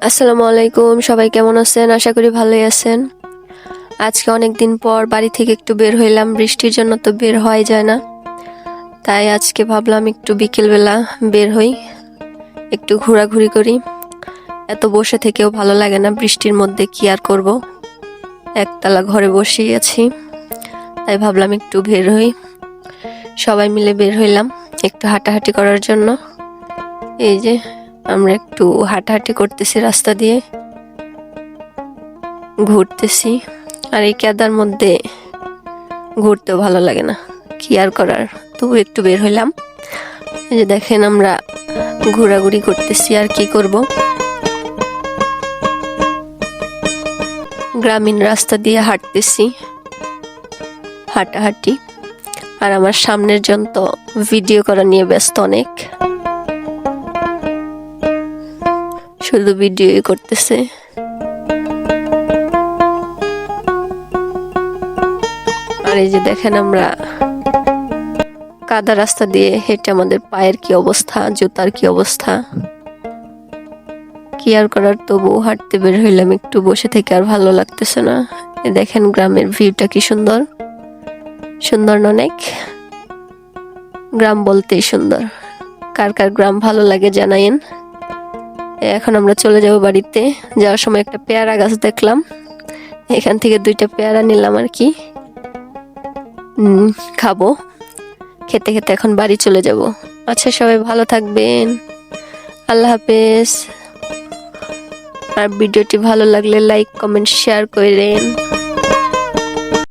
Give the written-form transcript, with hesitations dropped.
আসসালামু আলাইকুম, সবাই কেমন আছেন? আশা করি ভালোই আছেন। আজকে অনেক দিন পর বাড়ি থেকে একটু বের হইলাম, বৃষ্টির জন্য তো বের হওয়াই যায় না। তাই আজকে ভাবলাম একটু বিকেলবেলা বের হই, একটু ঘোরাঘুরি করি। এত বসে থেকেও ভালো লাগে না, বৃষ্টির মধ্যে কি আর করব, একতলা ঘরে বসেই আছি। তাই ভাবলাম একটু বের হই, সবাই মিলে বের হইলাম একটু হাঁটাহাঁটি করার জন্য। এই যে আমরা একটু হাঁটাহাঁটি করতেছি, রাস্তা দিয়ে ঘুরতেছি। আর এই কাদার মধ্যে ঘুরতেও ভালো লাগে না, কি আর করার, তবু একটু বের হইলাম। এই যে দেখেন আমরা ঘোরাঘুরি করতেছি, আর কি করব। গ্রামীণ রাস্তা দিয়ে হাঁটতেছি, হাঁটাহাঁটি। আর আমার সামনের জন তো ভিডিও করা নিয়ে ব্যস্ত অনেক, শুধু ভিডিওই করতেছে। আর এই যে দেখেন আমরা কাদা রাস্তা দিয়ে হেঁটে আমাদের পায়ের কি অবস্থা, জুতার কি অবস্থা, কি আর করার, তবু হাঁটতে বের হইলাম। একটু বসে থেকে আর ভালো লাগতেছে না। দেখেন গ্রামের ভিউটা কি সুন্দর, সুন্দর অনেক। গ্রাম বলতেই সুন্দর, কার কার গ্রাম ভালো লাগে জানাইন। এখন আমরা চলে যাব বাড়িতে। যাওয়ার সময় একটা পেয়ারা গাছ দেখলাম, এখান থেকে 2টা পেয়ারা নিলাম আর কি, খাবো। খেতে খেতে এখন বাড়ি চলে যাব। আচ্ছা, সবাই ভালো থাকবেন, আল্লাহ হাফেজ। আর ভিডিওটি ভালো লাগলে লাইক, কমেন্ট, শেয়ার করেন।